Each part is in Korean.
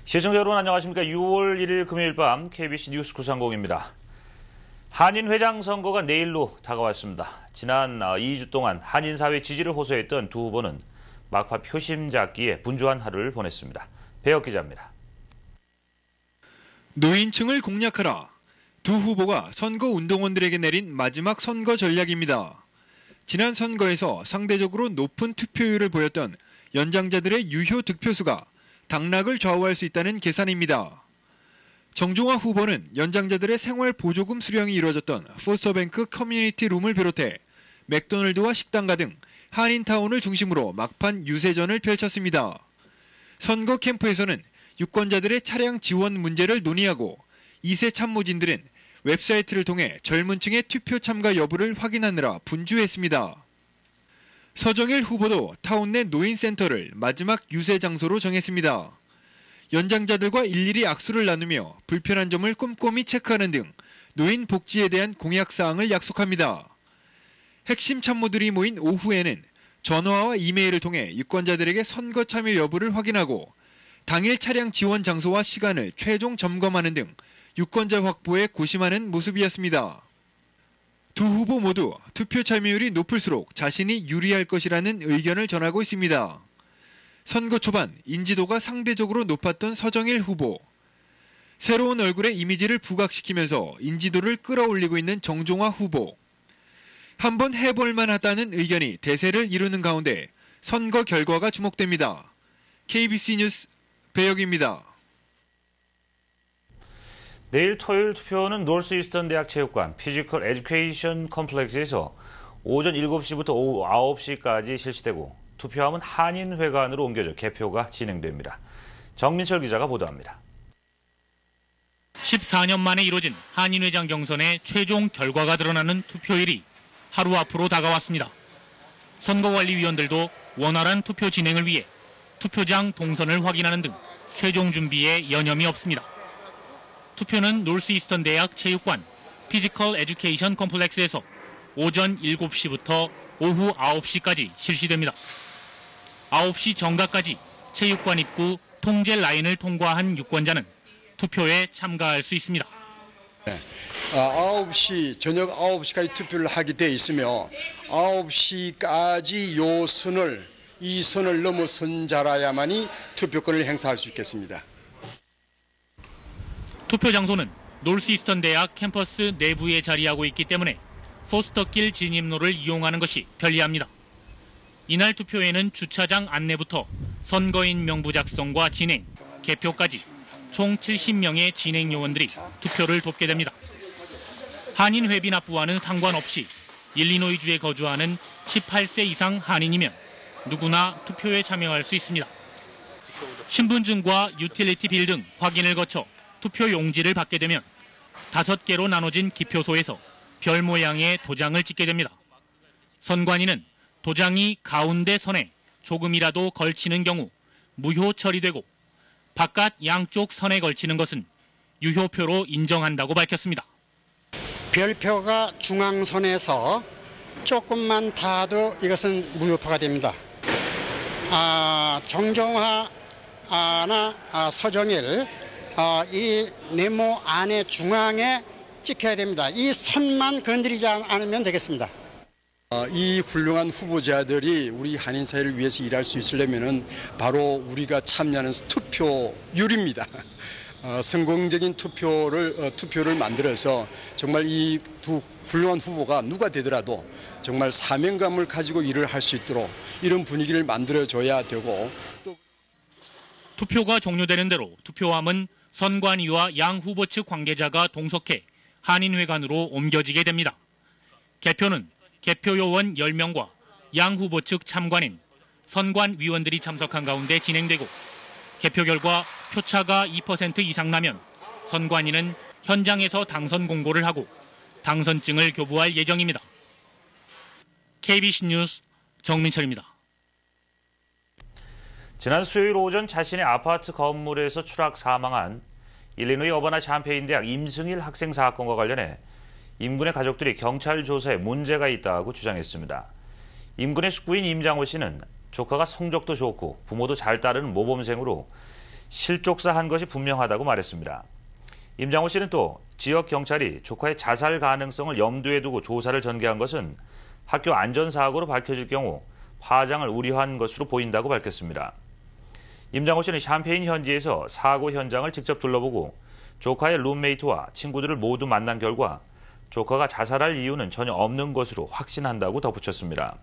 시청자 여러분 안녕하십니까. 6월 1일 금요일 밤 KBC 뉴스 930입니다. 한인회장 선거가 내일로 다가왔습니다. 지난 2주 동안 한인사회 지지를 호소했던 두 후보는 막판 표심 잡기에 분주한 하루를 보냈습니다. 배혁 기자입니다. 노인층을 공략하라. 두 후보가 선거 운동원들에게 내린 마지막 선거 전략입니다. 지난 선거에서 상대적으로 높은 투표율을 보였던 연장자들의 유효 득표수가 당락을 좌우할 수 있다는 계산입니다. 정종화 후보는 연장자들의 생활 보조금 수령이 이루어졌던 포스터뱅크 커뮤니티 룸을 비롯해 맥도널드와 식당가 등 한인타운을 중심으로 막판 유세전을 펼쳤습니다. 선거 캠프에서는 유권자들의 차량 지원 문제를 논의하고 2세 참모진들은 웹사이트를 통해 젊은 층의 투표 참가 여부를 확인하느라 분주했습니다. 서정일 후보도 타운 내 노인센터를 마지막 유세 장소로 정했습니다. 연장자들과 일일이 악수를 나누며 불편한 점을 꼼꼼히 체크하는 등 노인 복지에 대한 공약사항을 약속합니다. 핵심 참모들이 모인 오후에는 전화와 이메일을 통해 유권자들에게 선거 참여 여부를 확인하고 당일 차량 지원 장소와 시간을 최종 점검하는 등 유권자 확보에 고심하는 모습이었습니다. 두 후보 모두 투표 참여율이 높을수록 자신이 유리할 것이라는 의견을 전하고 있습니다. 선거 초반 인지도가 상대적으로 높았던 서정일 후보. 새로운 얼굴의 이미지를 부각시키면서 인지도를 끌어올리고 있는 정종화 후보. 한번 해볼만 하다는 의견이 대세를 이루는 가운데 선거 결과가 주목됩니다. KBC 뉴스 배혁입니다. 내일 토요일 투표는 노스이스턴 대학 체육관 피지컬 에듀케이션 컴플렉스에서 오전 7시부터 오후 9시까지 실시되고 투표함은 한인회관으로 옮겨져 개표가 진행됩니다. 정민철 기자가 보도합니다. 14년 만에 이뤄진 한인회장 경선의 최종 결과가 드러나는 투표일이 하루 앞으로 다가왔습니다. 선거관리위원들도 원활한 투표 진행을 위해 투표장 동선을 확인하는 등 최종 준비에 여념이 없습니다. 투표는 노스이스턴 대학 체육관 피지컬 에듀케이션 컴플렉스에서 오전 7시부터 오후 9시까지 실시됩니다. 9시 정각까지 체육관 입구 통제 라인을 통과한 유권자는 투표에 참가할 수 있습니다. 저녁 9시까지 투표를 하게 돼 있으며 9시까지 이 선을 넘어선 자라야만이 투표권을 행사할 수 있겠습니다. 투표 장소는 노스이스턴 대학 캠퍼스 내부에 자리하고 있기 때문에 포스터길 진입로를 이용하는 것이 편리합니다. 이날 투표에는 주차장 안내부터 선거인 명부 작성과 진행, 개표까지 총 70명의 진행 요원들이 투표를 돕게 됩니다. 한인 회비 납부와는 상관없이 일리노이주에 거주하는 18세 이상 한인이면 누구나 투표에 참여할 수 있습니다. 신분증과 유틸리티 빌 등 확인을 거쳐 투표 용지를 받게 되면 5개로 나눠진 기표소에서 별 모양의 도장을 찍게 됩니다. 선관위는 도장이 가운데 선에 조금이라도 걸치는 경우 무효 처리되고 바깥 양쪽 선에 걸치는 것은 유효표로 인정한다고 밝혔습니다. 별표가 중앙선에서 조금만 닿아도 이것은 무효표가 됩니다. 정종화나 서정일 이 네모 안에 중앙에 찍혀야 됩니다. 이 선만 건드리지 않으면 되겠습니다. 이 훌륭한 후보자들이 우리 한인 사회를 위해서 일할 수 있으려면 바로 우리가 참여하는 투표율입니다. 성공적인 투표를 만들어서 정말 이 두 훌륭한 후보가 누가 되더라도 정말 사명감을 가지고 일을 할 수 있도록 이런 분위기를 만들어줘야 되고 또 투표가 종료되는 대로 투표함은 선관위와 양 후보 측 관계자가 동석해 한인회관으로 옮겨지게 됩니다. 개표는 개표요원 10명과 양 후보 측 참관인, 선관위원들이 참석한 가운데 진행되고 개표 결과 표차가 2% 이상 나면 선관위는 현장에서 당선 공고를 하고 당선증을 교부할 예정입니다. KBC 뉴스 정민철입니다. 지난 수요일 오전 자신의 아파트 건물에서 추락 사망한 일리노이 어바나 샴페인 대학 임승일 학생 사건과 관련해 임군의 가족들이 경찰 조사에 문제가 있다고 주장했습니다. 임군의 숙부인 임장호 씨는 조카가 성적도 좋고 부모도 잘 따르는 모범생으로 실족사한 것이 분명하다고 말했습니다. 임장호 씨는 또 지역 경찰이 조카의 자살 가능성을 염두에 두고 조사를 전개한 것은 학교 안전사고로 밝혀질 경우 파장을 우려한 것으로 보인다고 밝혔습니다. 임장호 씨는 샴페인 현지에서 사고 현장을 직접 둘러보고 조카의 룸메이트와 친구들을 모두 만난 결과 조카가 자살할 이유는 전혀 없는 것으로 확신한다고 덧붙였습니다.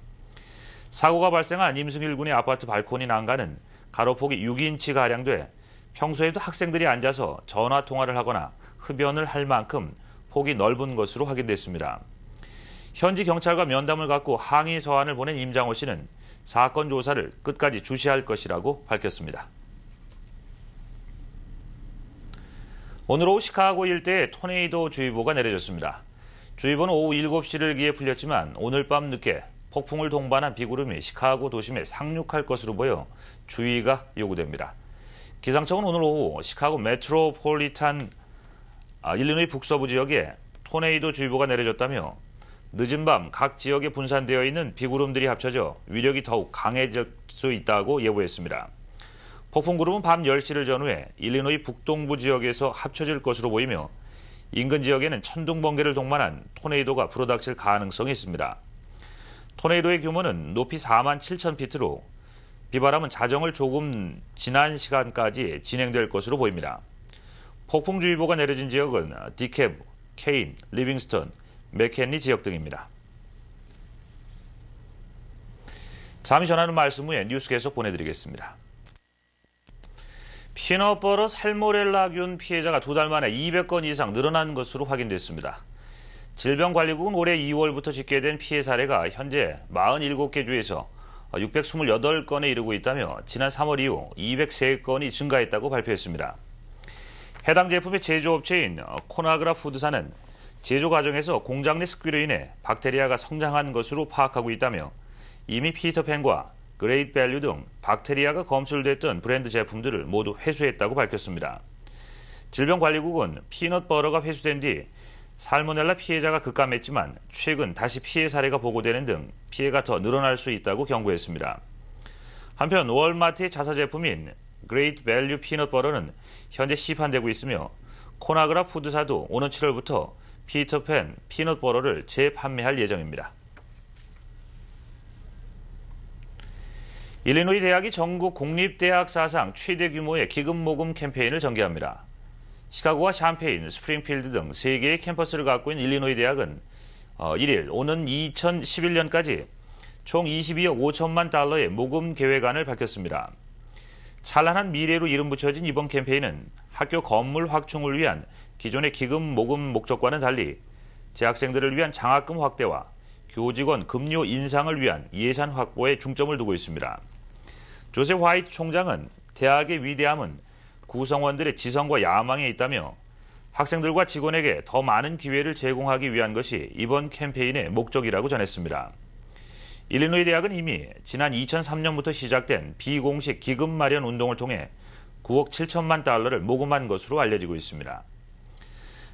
사고가 발생한 임승일 군의 아파트 발코니 난간은 가로폭이 6인치가량 돼 평소에도 학생들이 앉아서 전화 통화를 하거나 흡연을 할 만큼 폭이 넓은 것으로 확인됐습니다. 현지 경찰과 면담을 갖고 항의 서한을 보낸 임장호 씨는 사건 조사를 끝까지 주시할 것이라고 밝혔습니다. 오늘 오후 시카고 일대에 토네이도 주의보가 내려졌습니다. 주의보는 오후 7시를 기해 풀렸지만 오늘 밤 늦게 폭풍을 동반한 비구름이 시카고 도심에 상륙할 것으로 보여 주의가 요구됩니다. 기상청은 오늘 오후 시카고 메트로폴리탄 일리노이 북서부 지역에 토네이도 주의보가 내려졌다며 늦은 밤 각 지역에 분산되어 있는 비구름들이 합쳐져 위력이 더욱 강해질 수 있다고 예보했습니다. 폭풍구름은 밤 10시를 전후해 일리노이 북동부 지역에서 합쳐질 것으로 보이며 인근 지역에는 천둥 번개를 동반한 토네이도가 불어닥칠 가능성이 있습니다. 토네이도의 규모는 높이 47,000피트로 비바람은 자정을 조금 지난 시간까지 진행될 것으로 보입니다. 폭풍주의보가 내려진 지역은 디캡, 케인, 리빙스턴, 맥켄리 지역 등입니다. 잠시 전하는 말씀 후에 뉴스 계속 보내드리겠습니다. 피넛버터 살모넬라균 피해자가 2달 만에 200건 이상 늘어난 것으로 확인됐습니다. 질병관리국은 올해 2월부터 집계된 피해 사례가 현재 47개 주에서 628건에 이르고 있다며 지난 3월 이후 203건이 증가했다고 발표했습니다. 해당 제품의 제조업체인 코나그라 푸드사는 제조 과정에서 공장 내 습기로 인해 박테리아가 성장한 것으로 파악하고 있다며 이미 피터팬과 그레이트 밸류 등 박테리아가 검출됐던 브랜드 제품들을 모두 회수했다고 밝혔습니다. 질병관리국은 피넛버터가 회수된 뒤 살모넬라 피해자가 급감했지만 최근 다시 피해 사례가 보고되는 등 피해가 더 늘어날 수 있다고 경고했습니다. 한편 월마트의 자사 제품인 그레이트 밸류 피넛버터는 현재 시판되고 있으며 코나그라 푸드사도 오는 7월부터 피터팬 피넛버터를 재판매할 예정입니다. 일리노이 대학이 전국 공립대학 사상 최대 규모의 기금모금 캠페인을 전개합니다. 시카고와 샴페인, 스프링필드 등 3개의 캠퍼스를 갖고 있는 일리노이 대학은 1일 오는 2011년까지 총 22억 5천만 달러의 모금 계획안을 밝혔습니다. 찬란한 미래로 이름 붙여진 이번 캠페인은 학교 건물 확충을 위한 기존의 기금 모금 목적과는 달리 재학생들을 위한 장학금 확대와 교직원 급료 인상을 위한 예산 확보에 중점을 두고 있습니다. 조셉 화이트 총장은 대학의 위대함은 구성원들의 지성과 야망에 있다며 학생들과 직원에게 더 많은 기회를 제공하기 위한 것이 이번 캠페인의 목적이라고 전했습니다. 일리노이 대학은 이미 지난 2003년부터 시작된 비공식 기금 마련 운동을 통해 9억 7천만 달러를 모금한 것으로 알려지고 있습니다.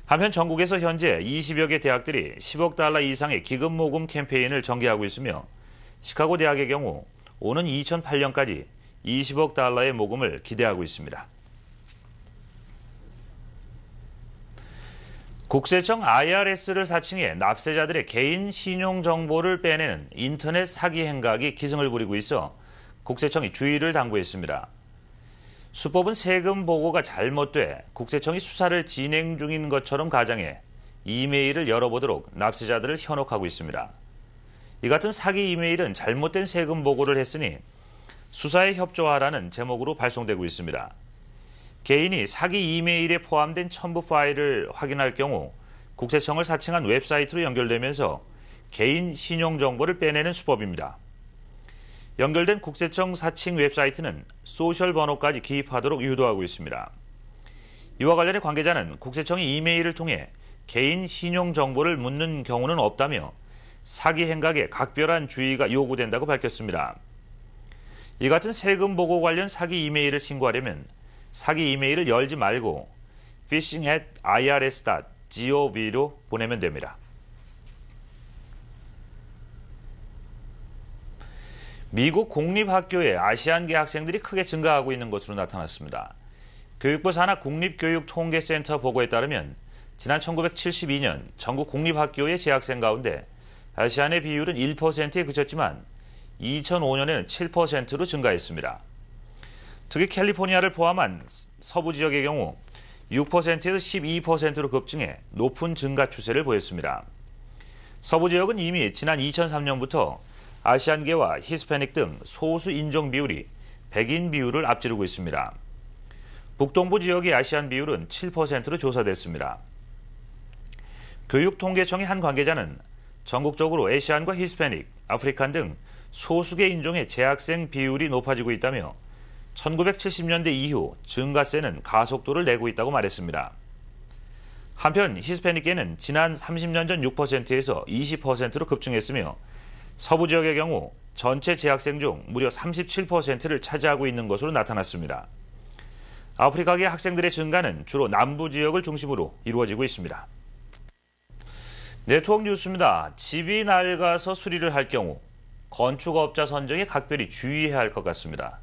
한편 전국에서 현재 20여 개 대학들이 10억 달러 이상의 기금 모금 캠페인을 전개하고 있으며 시카고 대학의 경우 오는 2008년까지 20억 달러의 모금을 기대하고 있습니다. 국세청 IRS를 사칭해 납세자들의 개인 신용 정보를 빼내는 인터넷 사기 행각이 기승을 부리고 있어 국세청이 주의를 당부했습니다. 수법은 세금 보고가 잘못돼 국세청이 수사를 진행 중인 것처럼 가정해 이메일을 열어보도록 납세자들을 현혹하고 있습니다. 이 같은 사기 이메일은 잘못된 세금 보고를 했으니 수사에 협조하라는 제목으로 발송되고 있습니다. 개인이 사기 이메일에 포함된 첨부 파일을 확인할 경우 국세청을 사칭한 웹사이트로 연결되면서 개인 신용 정보를 빼내는 수법입니다. 연결된 국세청 사칭 웹사이트는 소셜 번호까지 기입하도록 유도하고 있습니다. 이와 관련해 관계자는 국세청이 이메일을 통해 개인 신용 정보를 묻는 경우는 없다며 사기 행각에 각별한 주의가 요구된다고 밝혔습니다. 이 같은 세금 보고 관련 사기 이메일을 신고하려면 사기 이메일을 열지 말고 phishing@irs.gov로 보내면 됩니다. 미국 공립학교에 아시안계 학생들이 크게 증가하고 있는 것으로 나타났습니다. 교육부 산하 국립교육통계센터 보고에 따르면 지난 1972년 전국 공립학교의 재학생 가운데 아시안의 비율은 1%에 그쳤지만 2005년에는 7%로 증가했습니다. 특히 캘리포니아를 포함한 서부 지역의 경우 6%에서 12%로 급증해 높은 증가 추세를 보였습니다. 서부 지역은 이미 지난 2003년부터 아시안계와 히스패닉 등 소수 인종 비율이 백인 비율을 앞지르고 있습니다. 북동부 지역의 아시안 비율은 7%로 조사됐습니다. 교육통계청의 한 관계자는 전국적으로 아시안과 히스패닉, 아프리칸 등 소수계 인종의 재학생 비율이 높아지고 있다며 1970년대 이후 증가세는 가속도를 내고 있다고 말했습니다. 한편 히스패닉계는 지난 30년 전 6%에서 20%로 급증했으며 서부 지역의 경우 전체 재학생 중 무려 37%를 차지하고 있는 것으로 나타났습니다. 아프리카계 학생들의 증가는 주로 남부 지역을 중심으로 이루어지고 있습니다. 네트워크 뉴스입니다. 집이 낡아서 수리를 할 경우 건축업자 선정에 각별히 주의해야 할 것 같습니다.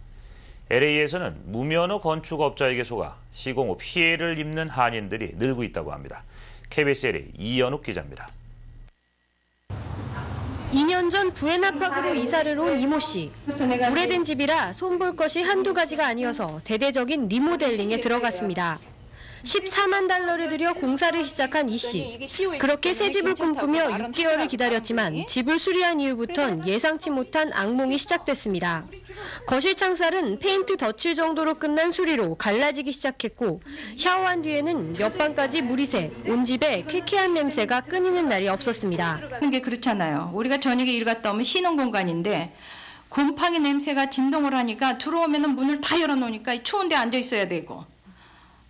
LA에서는 무면허 건축업자에게 속아 시공 후 피해를 입는 한인들이 늘고 있다고 합니다. KBS LA 이연욱 기자입니다. 2년 전 부에나파크로 이사를 온 이모 씨. 오래된 집이라 손볼 것이 한두 가지가 아니어서 대대적인 리모델링에 들어갔습니다. 14만 달러를 들여 공사를 시작한 이 씨. 그렇게 새 집을 꿈꾸며 6개월을 기다렸지만 집을 수리한 이후부턴 예상치 못한 악몽이 시작됐습니다. 거실 창살은 페인트 덧칠 정도로 끝난 수리로 갈라지기 시작했고 샤워한 뒤에는 옆방까지 물이 새 온 집에 쾌쾌한 냄새가 끊이는 날이 없었습니다. 그런 게 그렇잖아요. 우리가 저녁에 일 갔다 오면 쉬는 공간인데 곰팡이 냄새가 진동을 하니까 들어오면 문을 다 열어놓으니까 추운 데 앉아 있어야 되고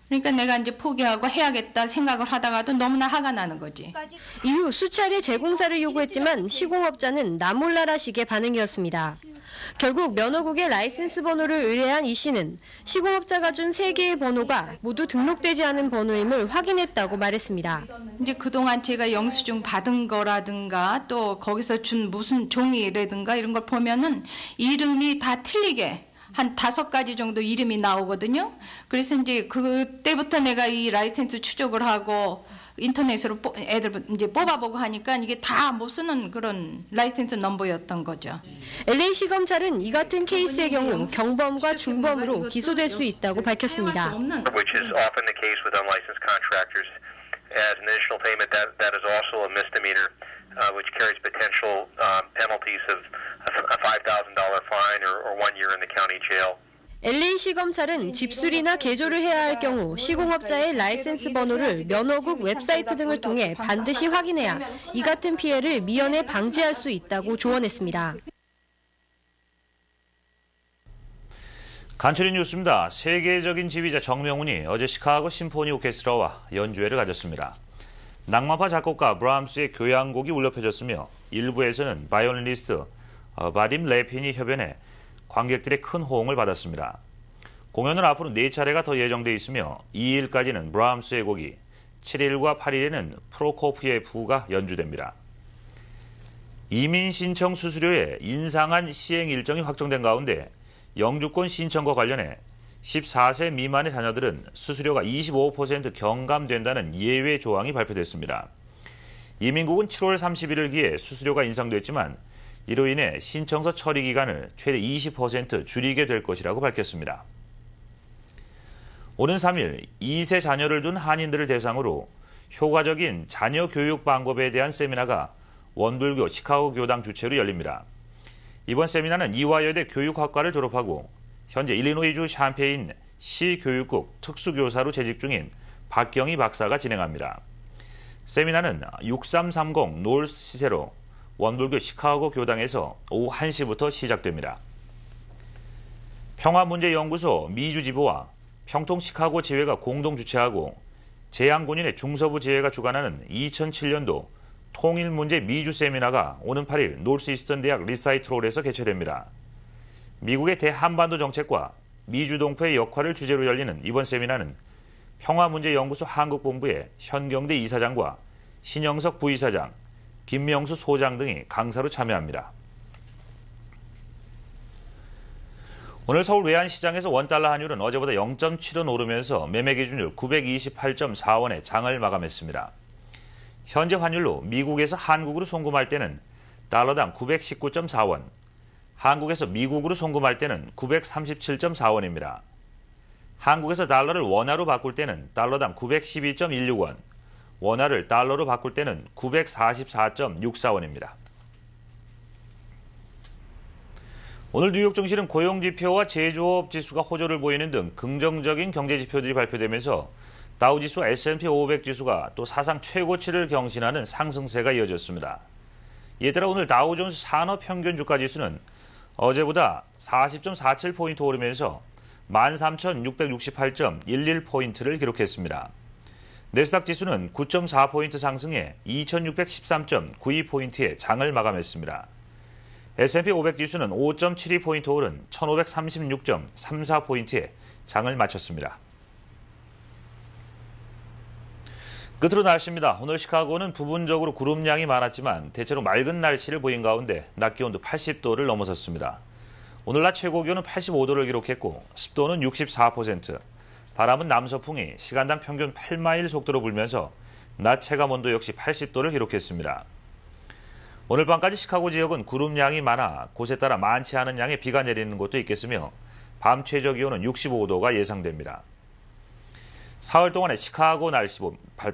그러니까 내가 이제 포기하고 해야겠다 생각을 하다가도 너무나 화가 나는 거지. 이후 수차례 재공사를 요구했지만 시공업자는 나몰라라식의 반응이었습니다. 결국 면허국의 라이센스 번호를 의뢰한 이 씨는 시공업자가 준 3개의 번호가 모두 등록되지 않은 번호임을 확인했다고 말했습니다. 이제 그동안 제가 영수증 받은 거라든가 또 거기서 준 무슨 종이라든가 이런 걸 보면은 이름이 다 틀리게 한 5가지 정도 이름이 나오거든요. 그래서 이제 그때부터 내가 이 라이센스 추적을 하고 인터넷으로 애들 이제 뽑아보고 하니까 이게 다 못 쓰는 그런 라이센스 넘버였던 거죠. LA시 검찰은 이 같은 케이스의 경우 경범과 중범으로 기소될 수 있다고 밝혔습니다. Which is often the case with unlicensed contractors. As an additional payment, that is also a misdemeanor, which carries potential penalties of a $5,000 fine or 1 year in the county jail. LA시 검찰은 집수리나 개조를 해야 할 경우 시공업자의 라이센스 번호를 면허국 웹사이트 등을 통해 반드시 확인해야 이 같은 피해를 미연에 방지할 수 있다고 조언했습니다. 간추린 뉴스입니다. 세계적인 지휘자 정명훈이 어제 시카고 심포니 오케스트라와 연주회를 가졌습니다. 낭만파 작곡가 브람스의 교향곡이 울려 퍼졌으며 일부에서는 바이올리니스트 바딤 레핀이 협연해 관객들의 큰 호응을 받았습니다. 공연은 앞으로 4차례가 더 예정돼 있으며 2일까지는 브람스의 곡이, 7일과 8일에는 프로코피예프가 연주됩니다. 이민 신청 수수료의 인상한 시행 일정이 확정된 가운데 영주권 신청과 관련해 14세 미만의 자녀들은 수수료가 25% 경감된다는 예외 조항이 발표됐습니다. 이민국은 7월 30일을 기해 수수료가 인상됐지만 이로 인해 신청서 처리 기간을 최대 20% 줄이게 될 것이라고 밝혔습니다. 오는 3일 2세 자녀를 둔 한인들을 대상으로 효과적인 자녀 교육 방법에 대한 세미나가 원불교 시카고 교당 주최로 열립니다. 이번 세미나는 이화여대 교육학과를 졸업하고 현재 일리노이주 샴페인 시교육국 특수교사로 재직 중인 박경희 박사가 진행합니다. 세미나는 6330 노스 시세로 원불교 시카고 교당에서 오후 1시부터 시작됩니다. 평화문제연구소 미주지부와 평통 시카고 지회가 공동 주최하고 재향군인의 중서부 지회가 주관하는 2007년도 통일문제 미주 세미나가 오는 8일 노스이스턴 대학 리사이트홀에서 개최됩니다. 미국의 대한반도 정책과 미주동포의 역할을 주제로 열리는 이번 세미나는 평화문제연구소 한국본부의 현경대 이사장과 신영석 부이사장, 김명수 소장 등이 강사로 참여합니다. 오늘 서울 외환시장에서 원달러 환율은 어제보다 0.7원 오르면서 매매 기준율 928.4원에 장을 마감했습니다. 현재 환율로 미국에서 한국으로 송금할 때는 달러당 919.4원, 한국에서 미국으로 송금할 때는 937.4원입니다. 한국에서 달러를 원화로 바꿀 때는 달러당 912.16원, 원화를 달러로 바꿀 때는 944.64원입니다. 오늘 뉴욕 증시는 고용지표와 제조업 지수가 호조를 보이는 등 긍정적인 경제지표들이 발표되면서 다우지수와 S&P 500 지수가 또 사상 최고치를 경신하는 상승세가 이어졌습니다. 이에 따라 오늘 다우존스 산업평균주가지수는 어제보다 40.47포인트 오르면서 13,668.11포인트를 기록했습니다. 내스닥 지수는 9.4포인트 상승해 2,613.92포인트의 장을 마감했습니다. S&P 500 지수는 5.72포인트 오른 1,536.34포인트의 장을 마쳤습니다. 끝으로 날씨입니다. 오늘 시카고는 부분적으로 구름량이 많았지만 대체로 맑은 날씨를 보인 가운데 낮 기온도 80도를 넘어섰습니다. 오늘 낮 최고 기온은 85도를 기록했고 습도는 64%, 바람은 남서풍이 시간당 평균 8마일 속도로 불면서 낮 체감 온도 역시 80도를 기록했습니다. 오늘 밤까지 시카고 지역은 구름량이 많아 곳에 따라 많지 않은 양의 비가 내리는 곳도 있겠으며 밤 최저 기온은 65도가 예상됩니다. 사흘 동안의 시카고 날씨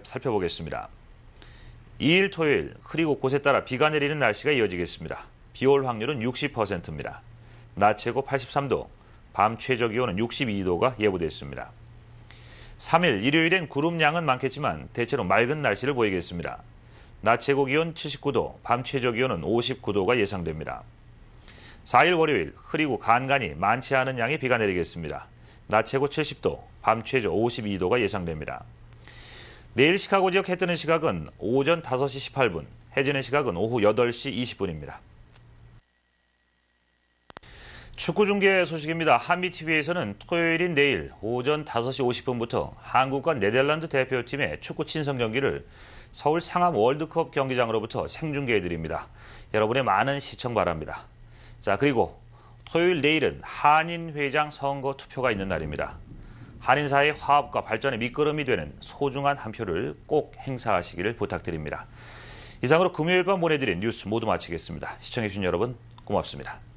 살펴보겠습니다. 2일 토요일 흐리고 곳에 따라 비가 내리는 날씨가 이어지겠습니다. 비올 확률은 60%입니다. 낮 최고 83도, 밤 최저 기온은 62도가 예보됐습니다. 3일 일요일엔 구름량은 많겠지만 대체로 맑은 날씨를 보이겠습니다. 낮 최고 기온 79도, 밤 최저 기온은 59도가 예상됩니다. 4일 월요일 흐리고 간간히 많지 않은 양의 비가 내리겠습니다. 낮 최고 70도, 밤 최저 52도가 예상됩니다. 내일 시카고 지역 해 뜨는 시각은 오전 5시 18분, 해 지는 시각은 오후 8시 20분입니다. 축구 중계 소식입니다. 한미TV에서는 토요일인 내일 오전 5시 50분부터 한국과 네덜란드 대표팀의 축구 친선 경기를 서울 상암 월드컵 경기장으로부터 생중계해드립니다. 여러분의 많은 시청 바랍니다. 자, 그리고 토요일 내일은 한인회장 선거 투표가 있는 날입니다. 한인사회의 화합과 발전의 밑거름이 되는 소중한 한 표를 꼭 행사하시기를 부탁드립니다. 이상으로 금요일 밤 보내드린 뉴스 모두 마치겠습니다. 시청해주신 여러분 고맙습니다.